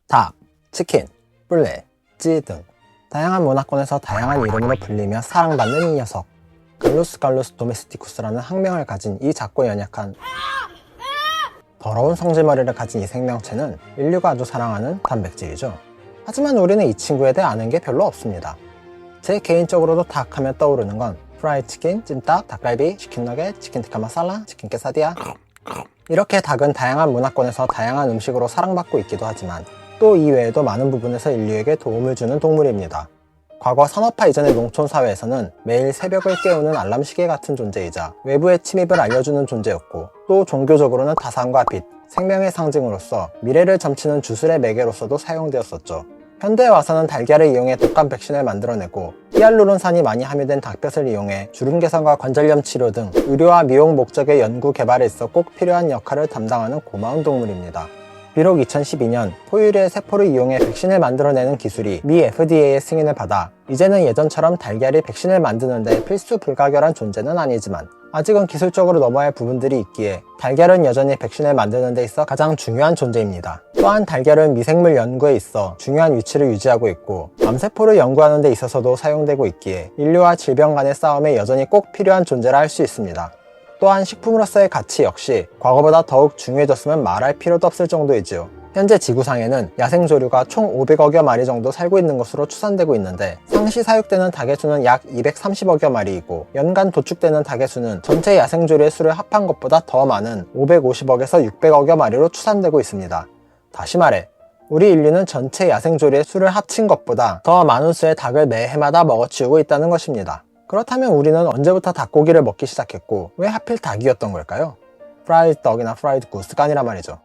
닭, 치킨, 뿔레, 찌 등 다양한 문화권에서 다양한 이름으로 불리며 사랑받는 이 녀석, 갈루스 도메스티쿠스라는 학명을 가진 이 작고 연약한 더러운 성질머리를 가진 이 생명체는 인류가 아주 사랑하는 단백질이죠. 하지만 우리는 이 친구에 대해 아는 게 별로 없습니다. 제 개인적으로도 닭 하면 떠오르는 건 프라이 치킨, 찜닭, 닭갈비, 치킨 너겟, 치킨 티카 마살라, 치킨 깨사디아. 이렇게 닭은 다양한 문화권에서 다양한 음식으로 사랑받고 있기도 하지만 또 이외에도 많은 부분에서 인류에게 도움을 주는 동물입니다. 과거 산업화 이전의 농촌 사회에서는 매일 새벽을 깨우는 알람 시계 같은 존재이자 외부의 침입을 알려주는 존재였고, 또 종교적으로는 타산과 빛, 생명의 상징으로서 미래를 점치는 주술의 매개로서도 사용되었었죠. 현대에 와서는 달걀을 이용해 독감 백신을 만들어내고 히알루론산이 많이 함유된 닭볕을 이용해 주름 개선과 관절염 치료 등 의료와 미용 목적의 연구 개발에 있어 꼭 필요한 역할을 담당하는 고마운 동물입니다. 비록 2012년 포유류의 세포를 이용해 백신을 만들어내는 기술이 미 FDA의 승인을 받아 이제는 예전처럼 달걀이 백신을 만드는 데 필수 불가결한 존재는 아니지만 아직은 기술적으로 넘어야 할 부분들이 있기에 달걀은 여전히 백신을 만드는 데 있어 가장 중요한 존재입니다. 또한 달걀은 미생물 연구에 있어 중요한 위치를 유지하고 있고 암세포를 연구하는 데 있어서도 사용되고 있기에 인류와 질병 간의 싸움에 여전히 꼭 필요한 존재라 할 수 있습니다. 또한 식품으로서의 가치 역시 과거보다 더욱 중요해졌으면 말할 필요도 없을 정도이지요. 현재 지구상에는 야생조류가 총 500억여 마리 정도 살고 있는 것으로 추산되고 있는데, 상시 사육되는 닭의 수는 약 230억여 마리이고 연간 도축되는 닭의 수는 전체 야생조류의 수를 합한 것보다 더 많은 550억에서 600억여 마리로 추산되고 있습니다. 다시 말해 우리 인류는 전체 야생조류의 수를 합친 것보다 더 많은 수의 닭을 매 해마다 먹어치우고 있다는 것입니다. 그렇다면 우리는 언제부터 닭고기를 먹기 시작했고 왜 하필 닭이었던 걸까요? 프라이드 덕이나 프라이드 구스가 아니란 말이죠.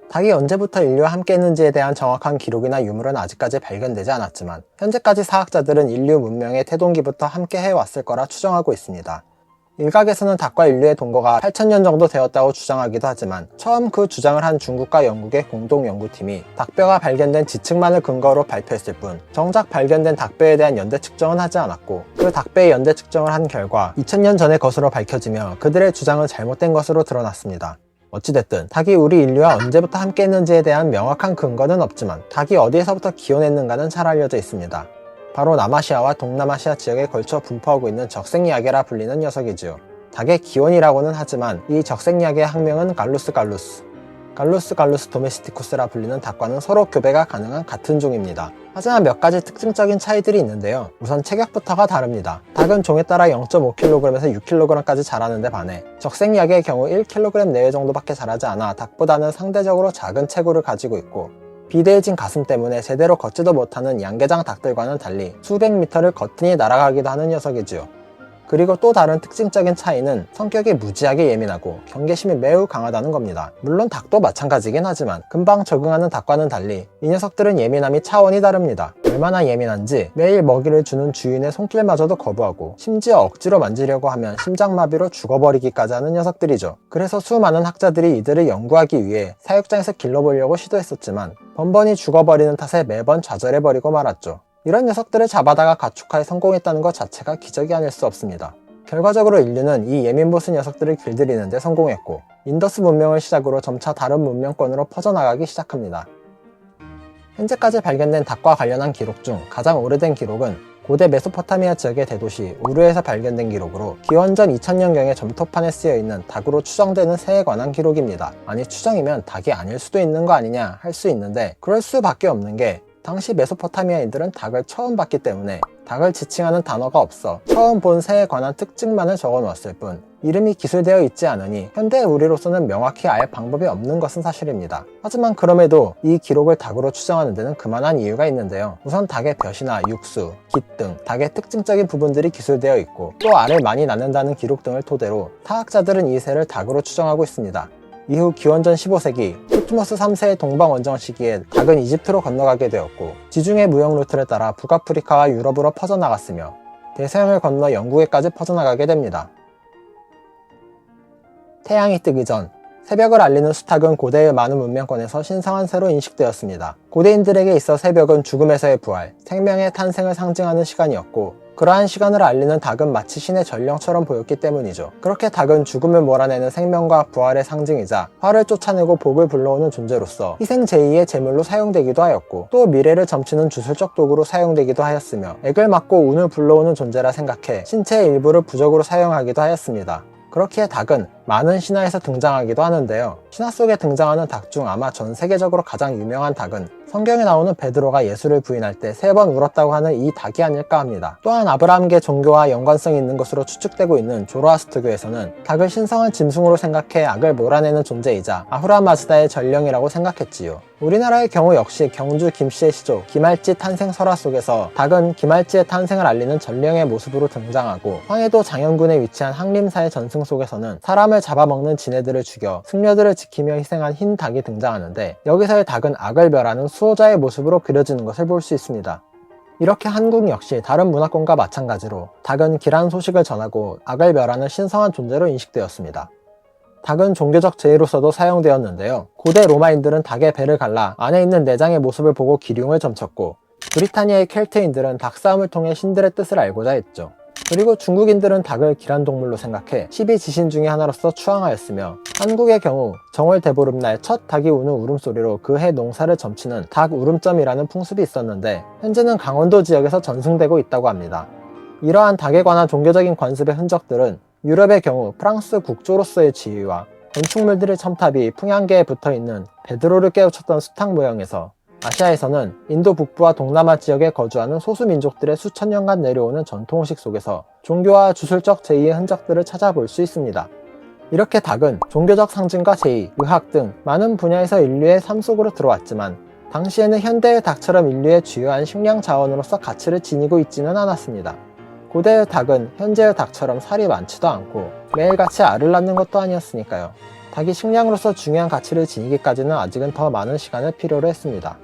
닭이 언제부터 인류와 함께 했는지에 대한 정확한 기록이나 유물은 아직까지 발견되지 않았지만 현재까지 사학자들은 인류 문명의 태동기부터 함께 해왔을 거라 추정하고 있습니다. 일각에서는 닭과 인류의 동거가 8,000년 정도 되었다고 주장하기도 하지만 처음 그 주장을 한 중국과 영국의 공동연구팀이 닭뼈가 발견된 지층만을 근거로 발표했을 뿐 정작 발견된 닭뼈에 대한 연대 측정은 하지 않았고, 그 닭뼈의 연대 측정을 한 결과 2000년 전의 것으로 밝혀지며 그들의 주장은 잘못된 것으로 드러났습니다. 어찌됐든 닭이 우리 인류와 언제부터 함께 했는지에 대한 명확한 근거는 없지만 닭이 어디에서부터 기원했는가는 잘 알려져 있습니다. 바로 남아시아와 동남아시아 지역에 걸쳐 분포하고 있는 적색야게라 불리는 녀석이지요. 닭의 기원이라고는 하지만 이 적색야게의 학명은 갈루스 도메스티쿠스라 불리는 닭과는 서로 교배가 가능한 같은 종입니다. 하지만 몇 가지 특징적인 차이들이 있는데요. 우선 체격부터가 다릅니다. 닭은 종에 따라 0.5kg에서 6kg까지 자라는 데 반해 적색야게의 경우 1kg 내외 정도밖에 자라지 않아 닭보다는 상대적으로 작은 체구를 가지고 있고, 비대해진 가슴 때문에 제대로 걷지도 못하는 양계장 닭들과는 달리 수백 미터를 거뜬히 날아가기도 하는 녀석이지요. 그리고 또 다른 특징적인 차이는 성격이 무지하게 예민하고 경계심이 매우 강하다는 겁니다. 물론 닭도 마찬가지긴 하지만 금방 적응하는 닭과는 달리 이 녀석들은 예민함이 차원이 다릅니다. 얼마나 예민한지 매일 먹이를 주는 주인의 손길마저도 거부하고 심지어 억지로 만지려고 하면 심장마비로 죽어버리기까지 하는 녀석들이죠. 그래서 수많은 학자들이 이들을 연구하기 위해 사육장에서 길러보려고 시도했었지만 번번이 죽어버리는 탓에 매번 좌절해버리고 말았죠. 이런 녀석들을 잡아다가 가축하에 성공했다는 것 자체가 기적이 아닐 수 없습니다. 결과적으로 인류는 이 예민보스 녀석들을 길들이는 데 성공했고 인더스 문명을 시작으로 점차 다른 문명권으로 퍼져나가기 시작합니다. 현재까지 발견된 닭과 관련한 기록 중 가장 오래된 기록은 고대 메소포타미아 지역의 대도시 우르에서 발견된 기록으로 기원전 2000년경의 점토판에 쓰여있는 닭으로 추정되는 새에 관한 기록입니다. 아니, 추정이면 닭이 아닐 수도 있는 거 아니냐 할 수 있는데 그럴 수밖에 없는 게 당시 메소포타미아인들은 닭을 처음 봤기 때문에 닭을 지칭하는 단어가 없어 처음 본 새에 관한 특징만을 적어 놓았을 뿐 이름이 기술되어 있지 않으니 현대 우리로서는 명확히 알 방법이 없는 것은 사실입니다. 하지만 그럼에도 이 기록을 닭으로 추정하는 데는 그만한 이유가 있는데요. 우선 닭의 벼이나 육수, 깃 등 닭의 특징적인 부분들이 기술되어 있고 또 알을 많이 낳는다는 기록 등을 토대로 타학자들은 이 새를 닭으로 추정하고 있습니다. 이후 기원전 15세기 투트모스 3세의 동방원정 시기에 닭은 이집트로 건너가게 되었고 지중해 무역 루트를 따라 북아프리카와 유럽으로 퍼져나갔으며 대서양을 건너 영국에까지 퍼져나가게 됩니다. 태양이 뜨기 전 새벽을 알리는 수탉은 고대의 많은 문명권에서 신성한 새로 인식되었습니다. 고대인들에게 있어 새벽은 죽음에서의 부활, 생명의 탄생을 상징하는 시간이었고 그러한 시간을 알리는 닭은 마치 신의 전령처럼 보였기 때문이죠. 그렇게 닭은 죽음을 몰아내는 생명과 부활의 상징이자 화를 쫓아내고 복을 불러오는 존재로서 희생 제의의 제물로 사용되기도 하였고, 또 미래를 점치는 주술적 도구로 사용되기도 하였으며, 액을 맞고 운을 불러오는 존재라 생각해 신체의 일부를 부적으로 사용하기도 하였습니다. 그렇기에 닭은 많은 신화에서 등장하기도 하는데요. 신화 속에 등장하는 닭 중 아마 전 세계적으로 가장 유명한 닭은 성경에 나오는 베드로가 예수를 부인할 때 3번 울었다고 하는 이 닭이 아닐까 합니다. 또한 아브라함계 종교와 연관성이 있는 것으로 추측되고 있는 조로아스트교에서는 닭을 신성한 짐승으로 생각해 악을 몰아내는 존재이자 아후라 마즈다의 전령이라고 생각했지요. 우리나라의 경우 역시 경주 김씨의 시조 김할지 탄생 설화 속에서 닭은 김할지의 탄생을 알리는 전령의 모습으로 등장하고, 황해도 장현군에 위치한 항림사의 전승 속에서는 사람을 잡아먹는 지네들을 죽여 승려들을 지키며 희생한 흰 닭이 등장하는데, 여기서의 닭은 악을 멸하는 수호자의 모습으로 그려지는 것을 볼 수 있습니다. 이렇게 한국 역시 다른 문화권과 마찬가지로 닭은 길한 소식을 전하고 악을 멸하는 신성한 존재로 인식되었습니다. 닭은 종교적 제의로서도 사용되었는데요. 고대 로마인들은 닭의 배를 갈라 안에 있는 내장의 모습을 보고 기륭을 점쳤고, 브리타니아의 켈트인들은 닭싸움을 통해 신들의 뜻을 알고자 했죠. 그리고 중국인들은 닭을 길한 동물로 생각해 12지신 중의 하나로서 추앙하였으며, 한국의 경우 정월 대보름날 첫 닭이 우는 울음소리로 그 해 농사를 점치는 닭 울음점이라는 풍습이 있었는데, 현재는 강원도 지역에서 전승되고 있다고 합니다. 이러한 닭에 관한 종교적인 관습의 흔적들은 유럽의 경우 프랑스 국조로서의 지위와 건축물들의 첨탑이 풍향계에 붙어있는 베드로를 깨우쳤던 수탉 모형에서, 아시아에서는 인도 북부와 동남아 지역에 거주하는 소수민족들의 수천 년간 내려오는 전통의식 속에서 종교와 주술적 제의의 흔적들을 찾아볼 수 있습니다. 이렇게 닭은 종교적 상징과 제의, 의학 등 많은 분야에서 인류의 삶 속으로 들어왔지만, 당시에는 현대의 닭처럼 인류의 주요한 식량 자원으로서 가치를 지니고 있지는 않았습니다. 고대의 닭은 현재의 닭처럼 살이 많지도 않고 매일같이 알을 낳는 것도 아니었으니까요. 닭이 식량으로서 중요한 가치를 지니기까지는 아직은 더 많은 시간을 필요로 했습니다.